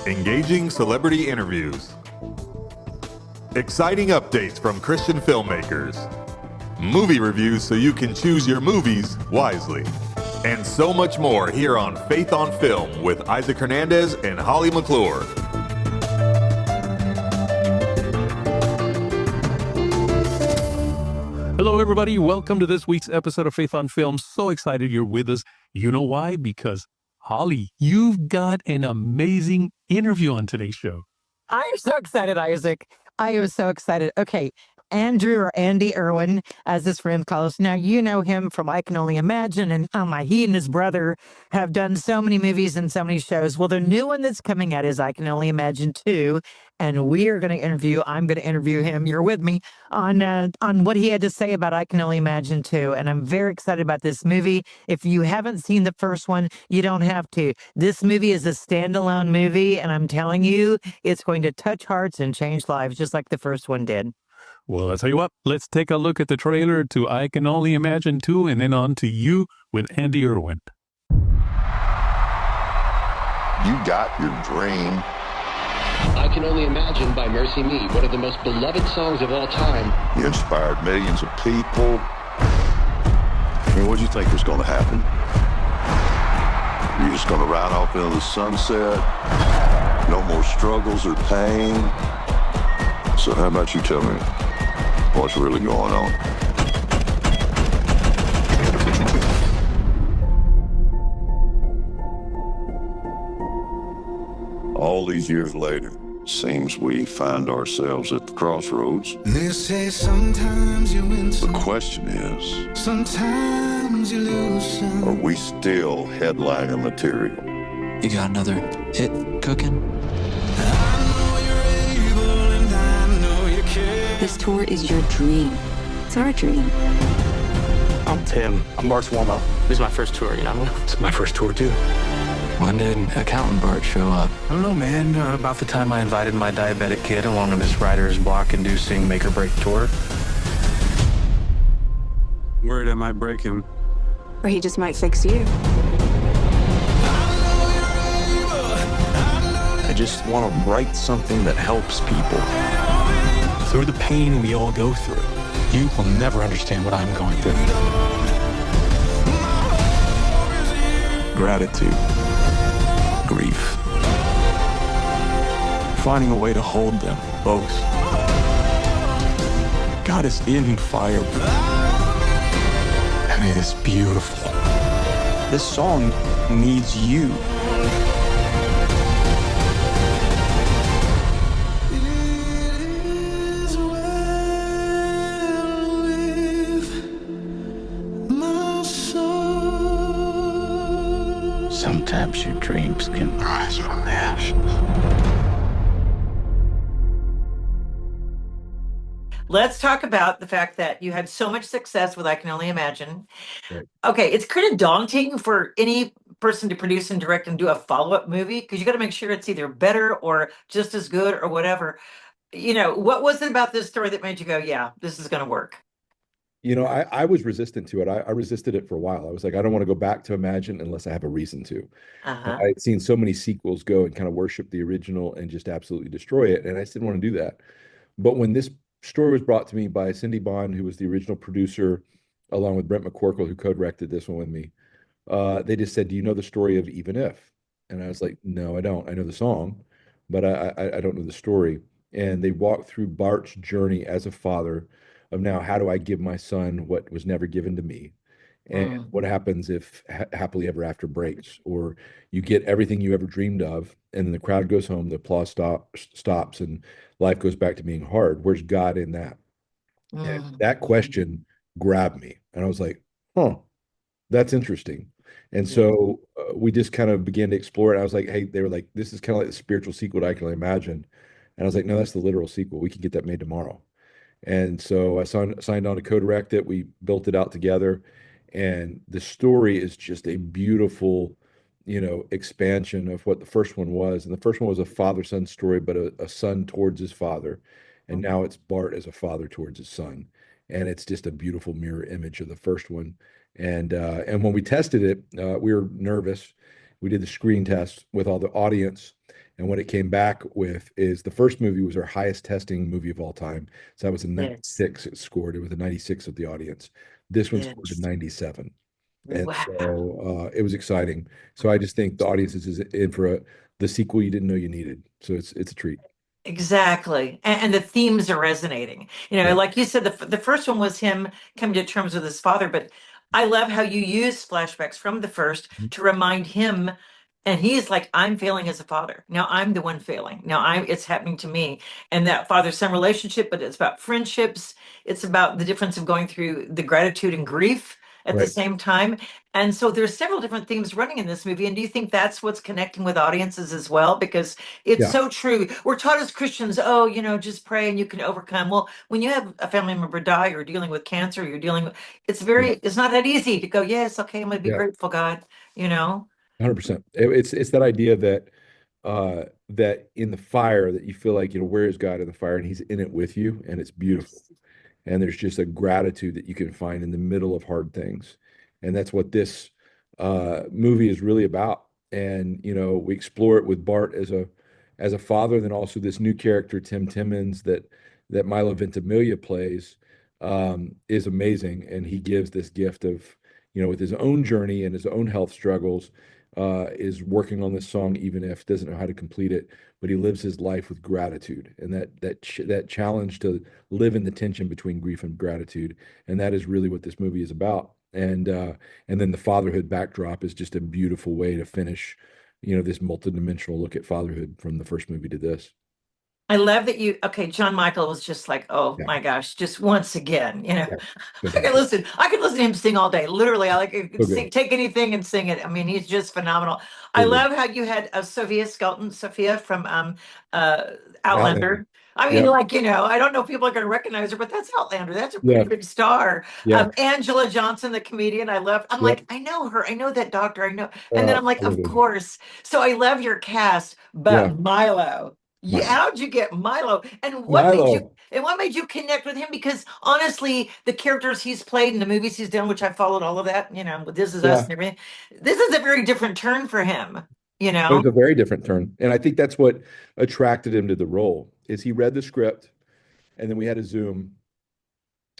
Engaging celebrity interviews. Exciting updates from Christian filmmakers. Movie reviews so you can choose your movies wisely. And so much more here on Faith on Film with Isaac Hernandez and Holly McClure. Hello, everybody. Welcome to this week's episode of Faith on Film. So excited you're with us. You know why? Because, Holly, you've got an amazing interview on today's show. I am so excited, Isaac. I am so excited. Okay, Andrew or Andy Erwin, as his friend calls. Now, you know him from I Can Only Imagine, and he and his brother have done so many movies and so many shows. Well, the new one that's coming out is I Can Only Imagine 2, and I'm going to interview him, you're with me, on what he had to say about I Can Only Imagine 2, and I'm very excited about this movie. If you haven't seen the first one, you don't have to. This movie is a standalone movie, and I'm telling you, it's going to touch hearts and change lives, just like the first one did. Well, I'll tell you what, let's take a look at the trailer to I Can Only Imagine 2 and then on to you with Andy Erwin. You got your dream. I Can Only Imagine by Mercy Me, one of the most beloved songs of all time. You inspired millions of people. I mean, what did you think was going to happen? You're just going to ride off into the sunset? No more struggles or pain? So how about you tell me what's really going on? All these years later, seems we find ourselves at the crossroads. They say sometimes you win some, The question is, sometimes you lose some. are we still headliner material? You got another hit cooking? This tour is your dream. It's our dream. I'm Tim. I'm Bart's warm-up. This is my first tour, you know? It's my first tour, too. When did accountant Bart show up? I don't know, man. About the time I invited my diabetic kid along on this writer's block-inducing make-or-break tour. Worried I might break him. Or he just might fix you. I just want to write something that helps people. Through the pain we all go through, you will never understand what I'm going through. Gratitude. Grief. Finding a way to hold them, both. God is in fire. And it is beautiful. This song needs you. Sometimes your dreams can rise from the ashes. Let's talk about the fact that you had so much success with I Can Only Imagine. Right. Okay, it's kind of daunting for any person to produce and direct and do a follow-up movie because you got to make sure it's either better or just as good or whatever. You know, what was it about this story that made you go, yeah, this is going to work? You know, I was resistant to it. I resisted it for a while. I was like, I don't want to go back to Imagine unless I have a reason to. Uh-huh. I had seen so many sequels go and kind of worship the original and just absolutely destroy it. And I just didn't want to do that. But when this story was brought to me by Cindy Bond, who was the original producer, along with Brent McCorkle, who co-directed this one with me, they just said, do you know the story of Even If? And I was like, no, I don't. I know the song, but I don't know the story. And they walked through Bart's journey as a father of now, how do I give my son what was never given to me? And what happens if happily ever after breaks, or you get everything you ever dreamed of, and then the crowd goes home, the applause stops, and life goes back to being hard. Where's God in that? And that question grabbed me, and I was like, huh, that's interesting. And so we just kind of began to explore it. I was like, hey, they were like, this is kind of like the spiritual sequel to I Can Only Imagine. And I was like, no, that's the literal sequel. We can get that made tomorrow. And so I signed on to co-direct it. We built it out together. And the story is just a beautiful, expansion of what the first one was. And the first one was a father-son story, but a son towards his father. And now it's Bart as a father towards his son. And it's just a beautiful mirror image of the first one. And when we tested it, we were nervous. we did the screen test with all the audience. And what it came back with is the first movie was our highest testing movie of all time. So that was a Yes. 96 it scored. It was a 96 of the audience. This one scored a Yes. 97. And Wow. so it was exciting. So I just think the audience is in for the sequel you didn't know you needed. So it's a treat. Exactly. And the themes are resonating. Yeah. Like you said, the first one was him coming to terms with his father, but I love how you use flashbacks from the first to remind him. And he's like, I'm failing as a father. Now I'm the one failing. It's happening to me. And that father-son relationship, but it's about friendships. It's about the difference of going through the gratitude and grief at the Right. same time. And so there's several different themes running in this movie. And do you think that's what's connecting with audiences as well? Because it's Yeah. so true. We're taught as Christians, just pray and you can overcome. Well, when you have a family member die, or dealing with cancer, you're dealing with, Yeah. it's not that easy to go, yes, okay, I'm going to be Yeah. grateful, God, you know? 100%. It's that idea that that in the fire that you feel like, where is God in the fire, and he's in it with you, and it's beautiful. Yes. And there's just a gratitude that you can find in the middle of hard things. And that's what this movie is really about. And we explore it with Bart as a father, then also this new character, Tim Timmons, that Milo Ventimiglia plays, is amazing. And he gives this gift of, with his own journey and his own health struggles, is working on this song, even if doesn't know how to complete it, but he lives his life with gratitude, and that challenge to live in the tension between grief and gratitude, and that is really what this movie is about. And then the fatherhood backdrop is just a beautiful way to finish, this multidimensional look at fatherhood from the first movie to this. I love that John Michael was just like, oh Yeah, my gosh, just once again, yeah, I could listen to him sing all day. Literally, I could so good, sing, take anything and sing it. I mean, he's just phenomenal. I so good. love how you had Sophia from Outlander. Outlander. I mean, Yep. I don't know if people are going to recognize her, but that's Outlander. That's a Yeah. pretty big star. Yeah. Angela Johnson, the comedian, I'm Yep. like, I know her. I know that doctor. I know. And then I'm like, of Totally. course. So I love your cast, Yeah. but Milo. Yeah, Milo. how'd you get Milo? Milo. And what made you connect with him? Because honestly, the characters he's played in the movies he's done, which I followed all of that, with This Is Us Yeah. and everything. This is a very different turn for him, you It was know? a very different turn. And I think that's what attracted him to the role is he read the script, and then we had a Zoom,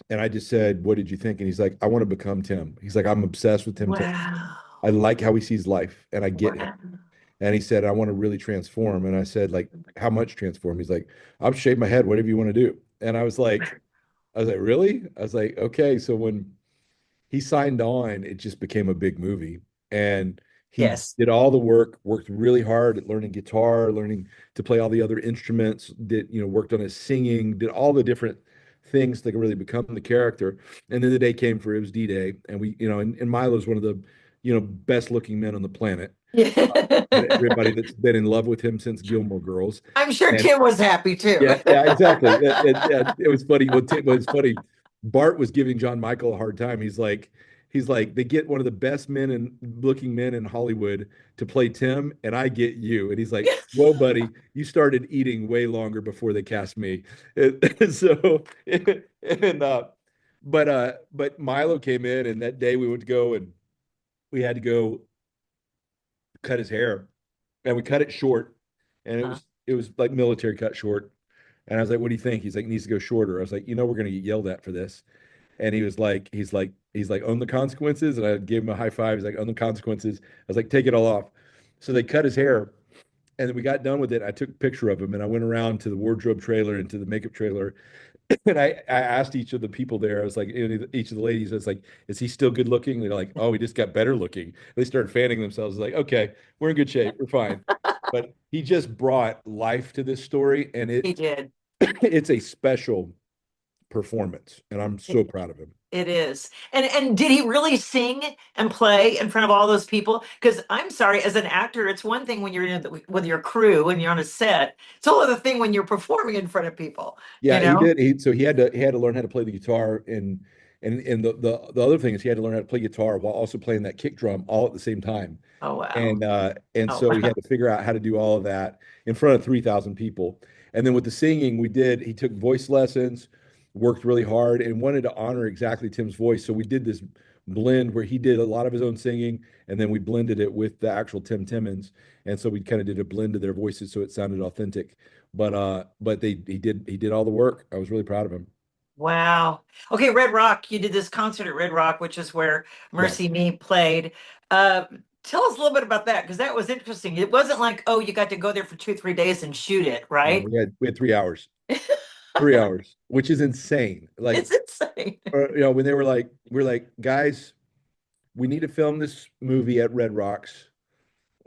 and I just said, "What did you think?" And he's like, "I want to become Tim." He's like, "I'm obsessed with Tim Tim. Wow. I like how he sees life, and I get him." Wow. And he said, "I want to really transform." And I said, "Like, how much transform?" He's like, "I'll shave my head, whatever you want to do." And I was like, "Really?" I was like, "Okay." So when he signed on, it just became a big movie. And he Yes. did all the work, worked really hard at learning guitar, learning to play all the other instruments, worked on his singing, did all the different things that could really become the character. And then the day came for it was D-Day. And and Milo's one of the, best looking men on the planet. And everybody that's been in love with him since Gilmore Girls. I'm sure And Tim was happy too. yeah, yeah, exactly. Yeah, it was funny. It was funny. Bart was giving John Michael a hard time. He's like, they get one of the best men and looking men in Hollywood to play Tim, and I get you. And he's like, "Whoa, buddy, you started eating way longer before they cast me." And so, and but Milo came in, and that day we went to go, and we had to go cut his hair, and we cut it short, and it was like military cut short. And I was like, "What do you think?" He's like, "It needs to go shorter." I was like, "We're gonna get yelled at for this." And he's like, "Own the consequences." And I gave him a high five. He's like, "Own the consequences." I was like, "Take it all off." So they cut his hair, and then we got done with it. I took a picture of him, and I went around to the wardrobe trailer and to the makeup trailer, and I asked each of the people there. I was like, each of the ladies, I was like, "Is he still good looking?" They're like, "Oh, he just got better looking." They started fanning themselves. I was like, "Okay, we're in good shape. We're fine." But he just brought life to this story, and He did. it's a special performance, and I'm so proud of him. It is. And did he really sing and play in front of all those people? Because I'm sorry, as an actor, it's one thing when you're with your crew and you're on a set. It's a whole other thing when you're performing in front of people, Yeah, he did. He had to learn how to play the guitar, and the other thing is he had to learn how to play guitar while also playing that kick drum all at the same time. Oh, wow. And Oh, so he wow. had to figure out how to do all of that in front of 3,000 people. And then with the singing, he took voice lessons, worked really hard, and wanted to honor exactly Tim's voice. So we did this blend where he did a lot of his own singing, and then we blended it with the actual Tim Timmons, and so we kind of did a blend of their voices so it sounded authentic. But he did all the work. I was really proud of him. Wow. Okay, Red Rock, you did this concert at Red Rock, which is where Mercy Yes. Me played. Uh, Tell us a little bit about that, because that was interesting. It wasn't like, oh, you got to go there for 2, 3 days and shoot it, No, right? we had 3 hours, 3 hours, which is insane. Like, It's insane. when they were like, we're like, guys, we need to film this movie at Red Rocks.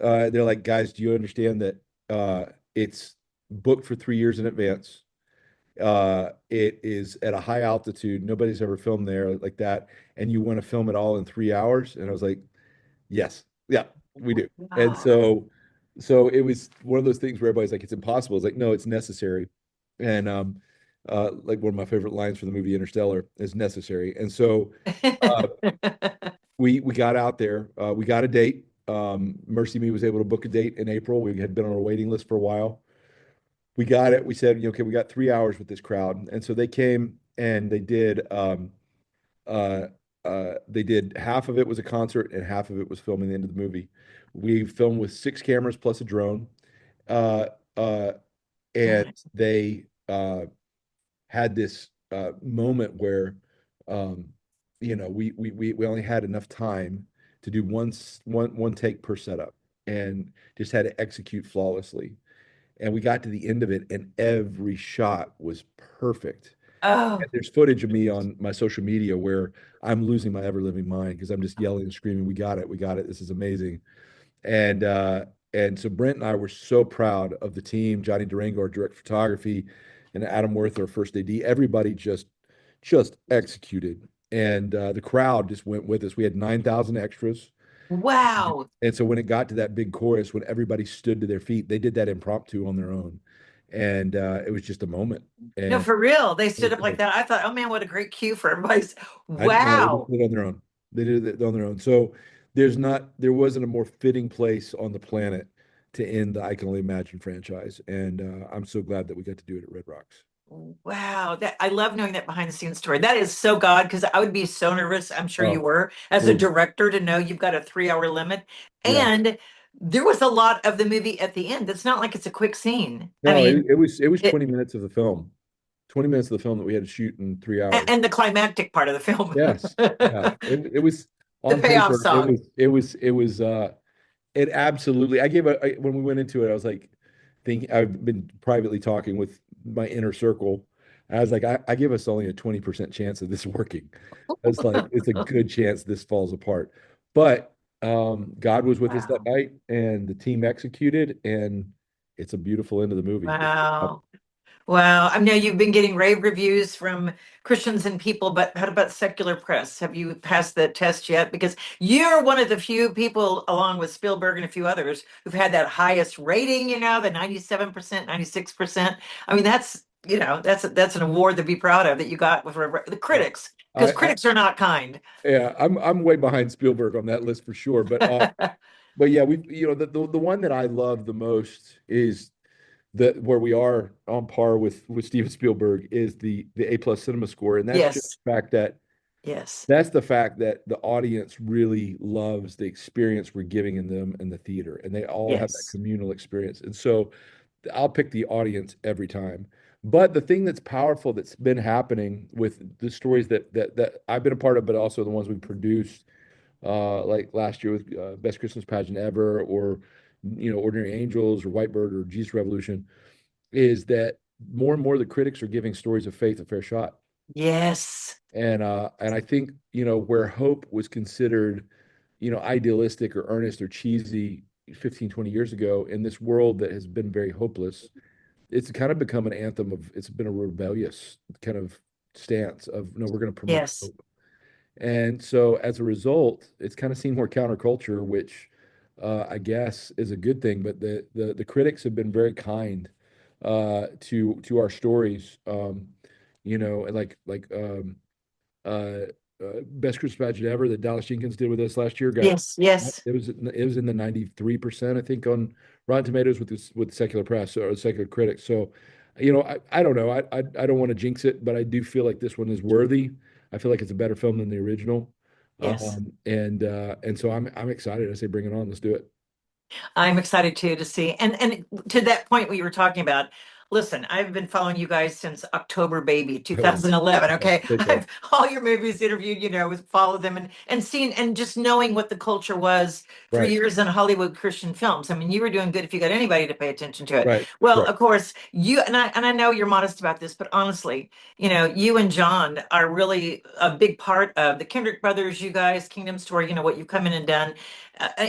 They're like, guys, do you understand that it's booked for 3 years in advance? It is at a high altitude. Nobody's ever filmed there like that. And you want to film it all in 3 hours? And I was like, yes, yeah, we do. And Wow. so it was one of those things where everybody's like, it's impossible. It's like, no, it's necessary. And like one of my favorite lines from the movie Interstellar is necessary. And so uh, we got out there. We got a date. Mercy Me was able to book a date in April. We had been on a waiting list for a while. We got it. We said, okay, we got 3 hours with this crowd. And so they came and uh, they did half of it was a concert and half of it was filming the end of the movie. We filmed with 6 cameras plus a drone. Uh, uh, and they had this moment where we only had enough time to do one take per setup and just had to execute flawlessly. And we got to the end of it, and every shot was perfect. Oh, And there's footage of me on my social media where I'm losing my ever living mind because I'm just yelling and screaming, "We got it! We got it! This is amazing!" And so Brent and I were so proud of the team. Johnny Durango, our direct photography, and Adam Worth, our first AD. Everybody just executed, and the crowd just went with us. We had 9,000 extras. wow. And so when it got to that big chorus, when everybody stood to their feet, they did that impromptu on their own. And it was just a moment. No, And for real. They stood up like that. I thought, oh man, what a great cue for everybody's. no, they Wow. did it on their own. They did it on their own. So there wasn't a more fitting place on the planet to end the I Can Only Imagine franchise. And I'm so glad that we got to do it at Red Rocks. Wow, that I love knowing that behind the scenes story. That is so God, because I would be so nervous. I'm sure you Oh, were, as a oh, director, to know you've got a 3 hour limit. yeah. And there was a lot of the movie at the end. It's not like it's a quick scene. I No, mean, it was it 20 minutes of the film. 20 minutes of the film that we had to shoot in 3 hours. and the climactic part of the film. Yes. Yeah. It was The on payoff paper, song. it was it absolutely when we went into it, I was like thinking I've been privately talking with my inner circle. I was like, I give us only a 20% chance of this working. It's like it's a good chance this falls apart. But God was with us that Wow. night and the team executed and it's a beautiful end of the movie. Wow. Wow. I know you've been getting rave reviews from Christians and people, but how about secular press? Have you passed the test yet? Because you're one of the few people, along with Spielberg and a few others, who've had that highest rating, the 97%, 96%. I mean, that's an award to be proud of that you got with the critics, because I critics are not kind. Yeah, I'm way behind Spielberg on that list for sure. But yeah, we the one that I love the most is that where we are on par with Steven Spielberg is the A plus cinema score, and that's just Yes. the fact that Yes. that's the fact that the audience really loves the experience we're giving in them in the theater, and they all have that Yes. communal experience. And so I'll pick the audience every time. But the thing that's powerful that's been happening with the stories that I've been a part of, but also the ones we produced, like last year with Best Christmas Pageant Ever, or Ordinary Angels, or Whitebird, or Jesus Revolution, is that more and more the critics are giving stories of faith a fair shot. Yes. And I think, where hope was considered, idealistic or earnest or cheesy 15, 20 years ago, in this world that has been very hopeless, it's kind of become an anthem of, it's been a rebellious kind of stance of, no, we're going to promote Yes. hope. And so as a result, it's kind of seen more counterculture, which I guess is a good thing. But the critics have been very kind to our stories. And uh, Best Christmas Pageant Ever that Dallas Jenkins did with us last year got Yes. Yes. it was in the 93%, I think, on Rotten Tomatoes with secular press or secular critics. So, I don't know. I don't want to jinx it, but I do feel like this one is worthy. I feel like it's a better film than the original. Yes. And so I'm excited. I say, bring it on. Let's do it. I'm excited too to see. And to that point what you were talking about, listen, I've been following you guys since October baby Oh, 2011. Okay. take that. I've all your movies interviewed, followed them and seen and just knowing what the culture was for Right, years in Hollywood Christian films. I mean, you were doing good if you got anybody to pay attention to it. right, Well, right. of course, you and I know you're modest about this, but honestly, you and John are really a big part of the Kendrick brothers, you guys, Kingdom Story, what you've come in and done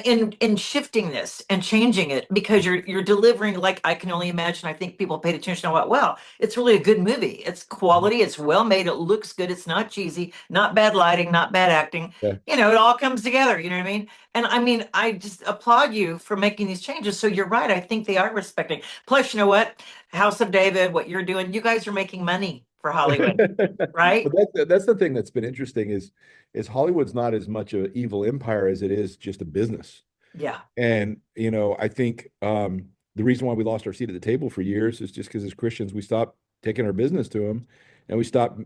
in shifting this and changing it because you're delivering like I can only imagine. I think people paid attention to what, well, it's really a good movie. It's quality, it's well made, it looks good, it's not cheesy, not bad lighting, not bad acting. Yeah. It all comes together, you know what I mean? And I mean, I just applaud you for making these changes. So you're right. I think they are respecting. Plus, you know what? House of David, what you're doing, you guys are making money for Hollywood, right? But that's the thing that's been interesting is Hollywood's not as much an evil empire as it is just a business. Yeah. And I think the reason why we lost our seat at the table for years is just because as Christians we stopped taking our business to them, and we stopped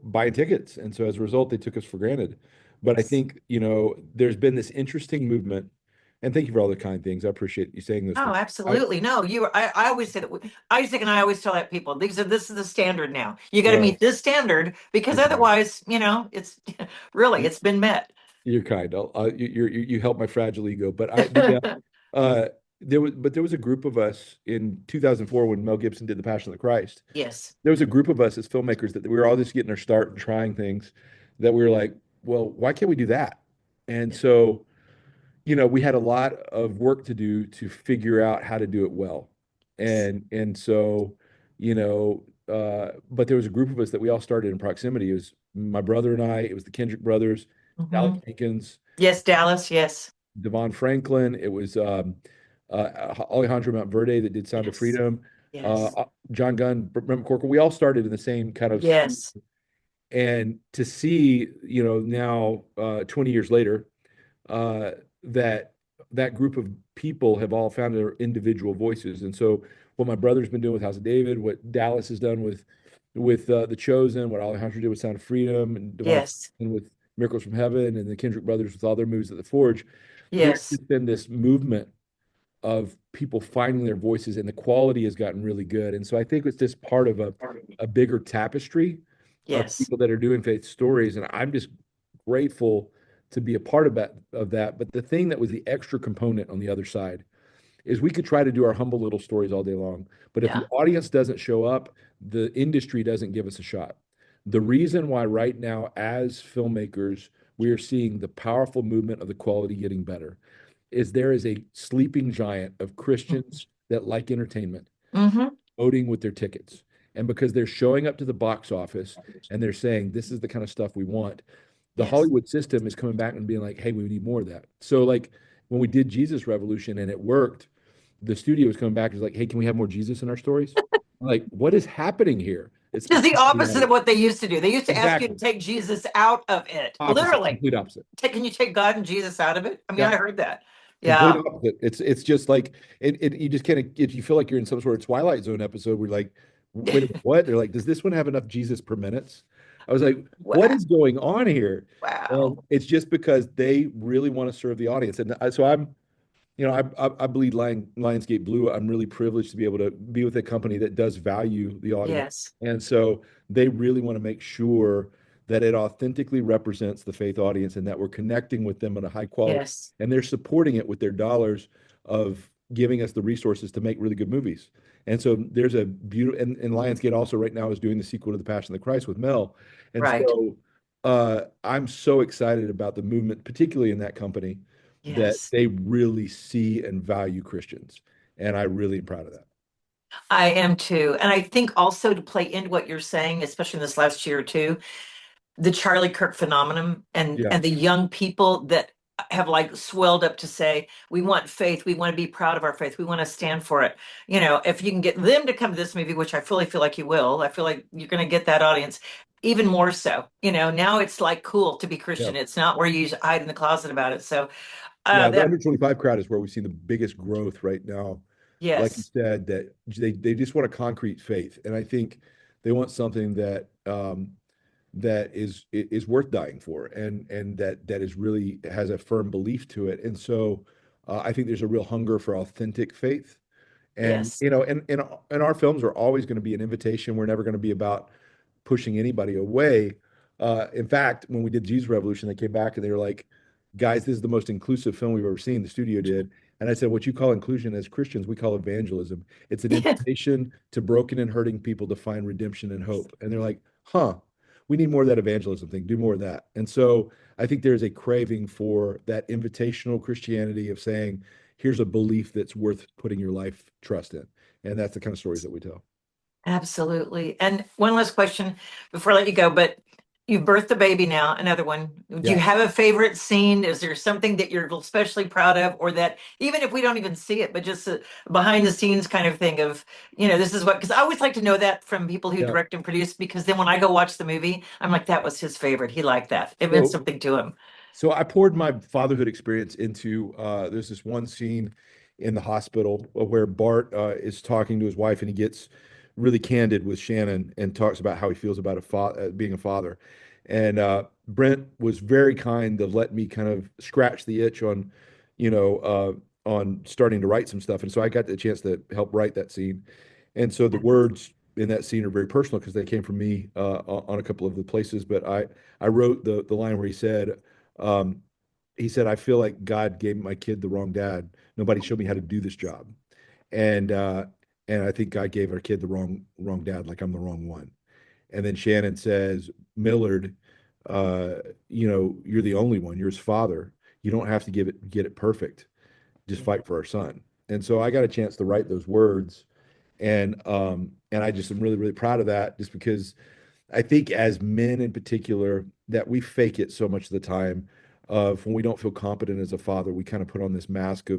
buying tickets, and so as a result they took us for granted. But I think there's been this interesting movement, and thank you for all the kind things. I appreciate you saying this. Oh, absolutely. No, I always say that Isaac and I always tell that people, this is the standard now. You got to meet this standard because otherwise, it's really, it's been met. You're kind. You help my fragile ego, but there was a group of us in 2004 when Mel Gibson did The Passion of the Christ. Yes. There was a group of us as filmmakers that we were all just getting our start and trying things that we were like, well, why can't we do that? And so, we had a lot of work to do to figure out how to do it well. And so, but there was a group of us that we all started in proximity. It was my brother and I, it was the Kendrick brothers, Dallas Jenkins. Yes, Dallas, yes. Devon Franklin. It was Alejandro Montverde that did Sound of Freedom. Yes. John Gunn, Brent McCorkle. We all started in the same kind of. Yes. And to see, now 20 years later, that group of people have all found their individual voices. And so what my brother's been doing with House of David, what Dallas has done with The Chosen, what Alejandro did with Sound of Freedom, and Devon with Miracles from Heaven, and the Kendrick brothers with all their moves at the Forge. Yes. There's been this movement of people finding their voices, and the quality has gotten really good. And so I think it's just part of a bigger tapestry of people that are doing faith stories. And I'm just grateful to be a part of that. But the thing that was the extra component on the other side is we could try to do our humble little stories all day long. But if the audience doesn't show up, the industry doesn't give us a shot. The reason why right now, as filmmakers, we are seeing the powerful movement of the quality getting better is there is a sleeping giant of Christians that like entertainment voting with their tickets. And because they're showing up to the box office and they're saying, this is the kind of stuff we want, the Hollywood system is coming back and being like, hey, we need more of that. So like when we did Jesus Revolution and it worked, the studio was coming back and was like, hey, can we have more Jesus in our stories? Like, what is happening here? It's the opposite of what they used to do. They used to ask you to take Jesus out of it. Literally. Complete opposite. Can you take God and Jesus out of it? I mean, I heard that. Yeah. It's just like you just kind of you feel like you're in some sort of Twilight Zone episode where you're like, wait, what? They're like, does this one have enough Jesus per minute? I was like, what is going on here? Wow. It's just because they really want to serve the audience. And so I bleed Lionsgate blue. I'm really privileged to be able to be with a company that does value the audience. Yes. And so they really want to make sure that it authentically represents the faith audience and that we're connecting with them at a high quality. Yes. And they're supporting it with their dollars of giving us the resources to make really good movies. And so there's a beautiful, and Lionsgate also right now is doing the sequel to The Passion of the Christ with Mel. And so I'm so excited about the movement, particularly in that company, that they really see and value Christians. And I really am proud of that. I am too. And I think also to play into what you're saying, especially in this last year or two, the Charlie Kirk phenomenon and the young people that have like swelled up to say, we want faith. We want to be proud of our faith. We want to stand for it. If you can get them to come to this movie, which I fully feel like you will, I feel like you're going to get that audience even more so. Now it's like cool to be Christian. It's not where you hide in the closet about it. So the under 25 crowd is where we've seen the biggest growth right now. Yes. Like you said, that they just want a concrete faith. And I think they want something that that is worth dying for, and that is really has a firm belief to it. And so I think there's a real hunger for authentic faith. And Yes. you know, and our films are always going to be an invitation. We're never going to be about pushing anybody away. In fact, when we did Jesus Revolution, they came back and they were like, guys, this is the most inclusive film we've ever seen. The studio did. And I said, what you call inclusion as Christians, we call evangelism. It's an invitation to broken and hurting people to find redemption and hope. And they're like, huh, we need more of that evangelism thing, do more of that. And so I think there's a craving for that invitational Christianity of saying, here's a belief that's worth putting your life trust in. And that's the kind of stories that we tell. Absolutely. And one last question before I let you go, but you've birthed a baby now, another one. Do you Yeah. have a favorite scene? Is there something that you're especially proud of, or that even if we don't even see it, but just a behind the scenes kind of thing of, this is what, because I always like to know that from people who Yeah. direct and produce, because then when I go watch the movie, I'm like, that was his favorite. He liked that. It meant something to him. So I poured my fatherhood experience into there's this one scene in the hospital where Bart is talking to his wife and he gets really candid with Shannon and talks about how he feels about being a father. And Brent was very kind to let me kind of scratch the itch on, on starting to write some stuff. And so I got the chance to help write that scene. And so the words in that scene are very personal because they came from me on a couple of the places. But I wrote the line where he said, I feel like God gave my kid the wrong dad. Nobody showed me how to do this job. And I think God gave our kid the wrong dad, like I'm the wrong one. And then Shannon says, Millard, you're the only one. You're his father. You don't have to get it perfect. Just fight for our son. And so I got a chance to write those words. And I just am really, really proud of that, just because I think as men in particular, that we fake it so much of the time of when we don't feel competent as a father, we kind of put on this mask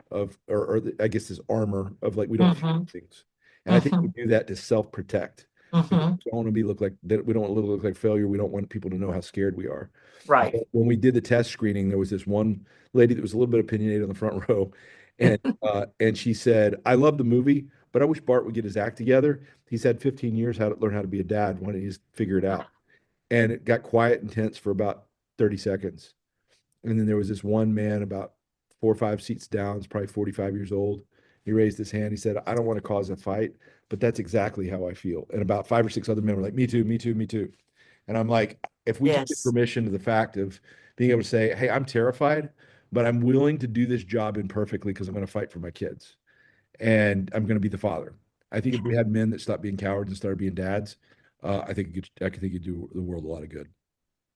or I guess this armor of like, we don't feel things. And I think we do that to self-protect. We don't want to look like that. We don't want to look like failure. We don't want people to know how scared we are. Right. But when we did the test screening, there was this one lady that was a little bit opinionated on the front row. And she said, I love the movie, but I wish Bart would get his act together. He's had 15 years how to learn how to be a dad. Why don't you just figure it out? And it got quiet and tense for about 30 seconds. And then there was this one man about 4 or 5 seats down, he's probably 45 years old. He raised his hand. He said, I don't want to cause a fight, but that's exactly how I feel. And about 5 or 6 other men were like, me too, me too, me too. And I'm like, if we can get permission to the fact of being able to say, hey, I'm terrified, but I'm willing to do this job imperfectly because I'm going to fight for my kids. And I'm going to be the father. I think if we had men that stopped being cowards and started being dads, I think it'd do the world a lot of good.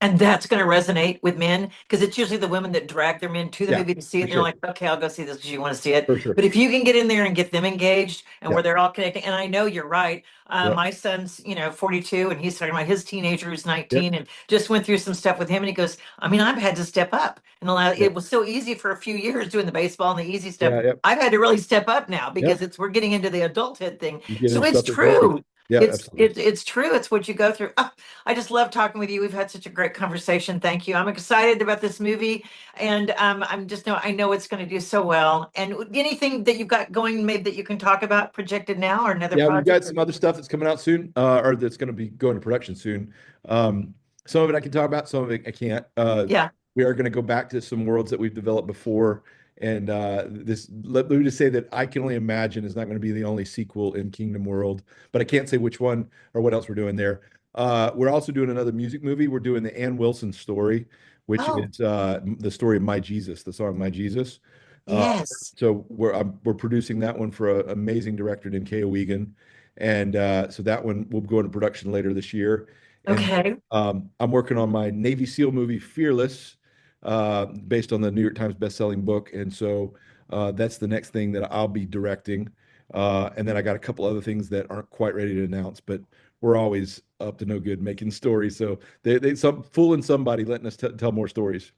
And that's going to resonate with men, because it's usually the women that drag their men to the movie to see it. And sure. they're like, okay, I'll go see this because you want to see it. For sure. But if you can get in there and get them engaged and where they're all connecting, and I know you're right. My son's, 42, and he's talking about his teenager who's 19 and just went through some stuff with him. And he goes, I mean, I've had to step up. And it was so easy for a few years doing the baseball and the easy stuff. I've had to really step up now because we're getting into the adulthood thing. So it's true. Yeah, it's true. It's what you go through. Oh, I just love talking with you. We've had such a great conversation. Thank you. I'm excited about this movie, and I know it's going to do so well. And anything that you've got going, maybe that you can talk about projected now, or another project? We've got some other stuff that's coming out soon, or that's going to be going to production soon. Some of it I can talk about, some of it I can't. We are going to go back to some worlds that we've developed before. And let me just say that I Can Only Imagine is not going to be the only sequel in Kingdom World, but I can't say which one or what else we're doing there. We're also doing another music movie. We're doing the Ann Wilson story, which is the story of My Jesus, the song My Jesus. Yes. So we're producing that one for an amazing director named Kay O'Egan. And so that one will go into production later this year. Okay. And, I'm working on my Navy SEAL movie, Fearless, based on the New York Times bestselling book. And so that's the next thing that I'll be directing. And then I got a couple other things that aren't quite ready to announce, but we're always up to no good making stories. So they fooling somebody, letting us tell more stories.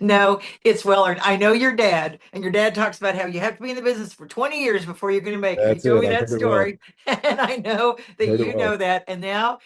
No, it's well earned. I know your dad, and your dad talks about how you have to be in the business for 20 years before you're going to make it. He That's told it. me I that heard it well. story, and I know that Heard it you well. know that. And now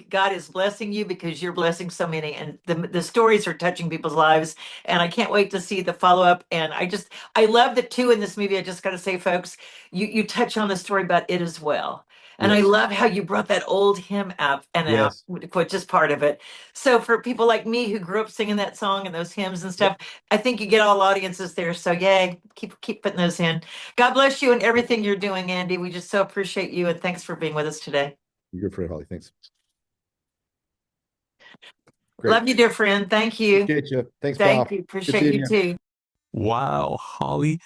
God is blessing you because you're blessing so many, and the stories are touching people's lives. And I can't wait to see the follow up. And I love the two in this movie. I just got to say, folks, you touch on the story about it as well. And I Yes. love how you brought that old hymn up and out, Yes. which is part of it. So for people like me who grew up singing that song and those hymns and stuff, I think you get all audiences there. So yay, keep putting those in. God bless you and everything you're doing, Andy. We just so appreciate you, and thanks for being with us today. You're good friend, Holly. Thanks. Great. Love you, dear friend. Thank you. Appreciate you. Thanks, Thank pal. you. Good Appreciate seeing you too. Wow, Holly.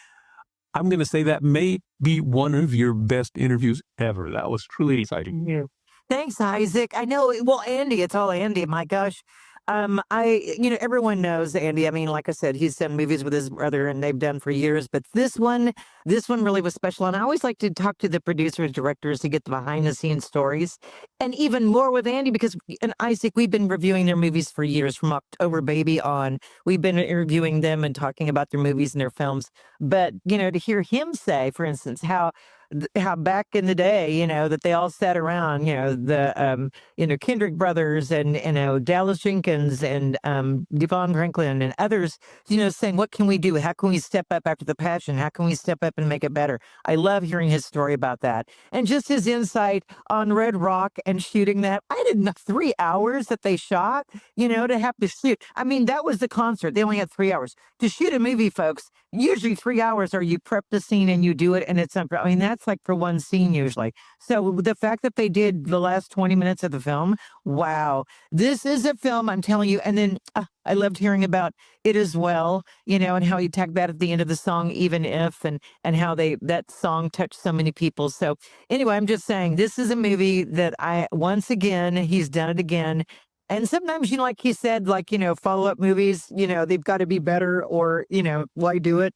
I'm going to say that may be one of your best interviews ever. That was truly exciting. Yeah. Thanks, Isaac. I know. Well, Andy, it's all Andy. My gosh. Everyone knows Andy. I mean, like I said, he's done movies with his brother and they've done for years, but this one really was special. And I always like to talk to the producers, directors to get the behind the scenes stories, and even more with Andy because, and Isaac, we've been reviewing their movies for years from October Baby on. We've been interviewing them and talking about their movies and their films. But, to hear him say, for instance, how back in the day, that they all sat around, the Kendrick brothers and Dallas Jenkins and Devon Franklin and others, saying, what can we do? How can we step up after the passion? How can we step up and make it better? I love hearing his story about that. And just his insight on Red Rock and shooting that. I didn't know 3 hours that they shot, to have to shoot. I mean, that was the concert. They only had 3 hours. To shoot a movie, folks, usually 3 hours or you prep the scene and you do it and it's, I mean, that's like for one scene usually. So the fact that they did the last 20 minutes of the film, wow, this is a film, I'm telling you. And then I loved hearing about it as well, and how he tagged that at the end of the song, Even If, and how that song touched so many people. So anyway, I'm just saying this is a movie that once again, he's done it again. And sometimes, like he said, follow-up movies, they've got to be better or, why do it?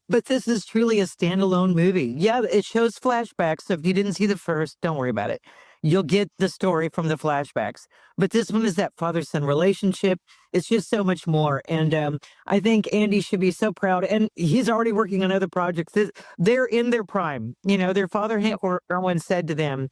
But this is truly a standalone movie. Yeah, it shows flashbacks. So if you didn't see the first, don't worry about it. You'll get the story from the flashbacks. But this one is that father-son relationship. It's just so much more. And I think Andy should be so proud. And he's already working on other projects. They're in their prime. Their father, Erwin, said to them,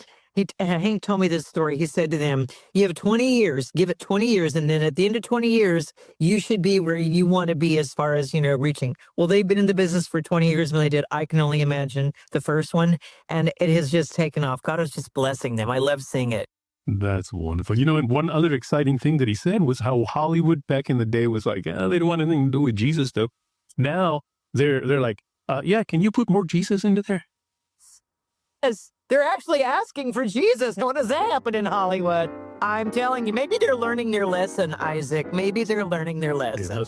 Hank told me this story. He said to them, you have 20 years, give it 20 years. And then at the end of 20 years, you should be where you want to be as far as, reaching. Well, they've been in the business for 20 years when they did I Can Only Imagine, the first one. And it has just taken off. God is just blessing them. I love seeing it. That's wonderful. And one other exciting thing that he said was how Hollywood back in the day was like, they didn't want anything to do with Jesus stuff. Now they're like, can you put more Jesus into there? Yes, they're actually asking for Jesus. What does that happen in Hollywood? I'm telling you, maybe they're learning their lesson, Isaac. Maybe they're learning their lesson.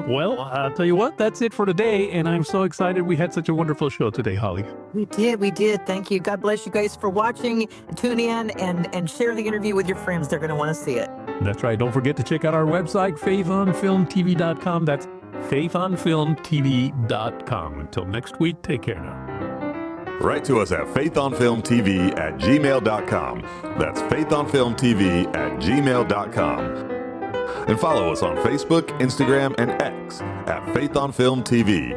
Well, I'll tell you what, that's it for today. And I'm so excited we had such a wonderful show today, Holly. We did. Thank you. God bless you guys for watching. Tune in and share the interview with your friends. They're going to want to see it. That's right. Don't forget to check out our website, faithonfilmtv.com. That's faithonfilmtv.com. Until next week, take care now. Write to us at faithonfilmtv@gmail.com. That's faithonfilmtv@gmail.com. And follow us on Facebook, Instagram, and X at faithonfilmtv.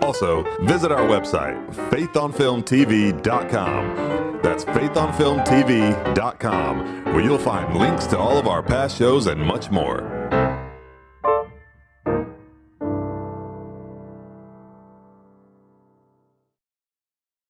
Also, visit our website, faithonfilmtv.com. That's faithonfilmtv.com, where you'll find links to all of our past shows and much more.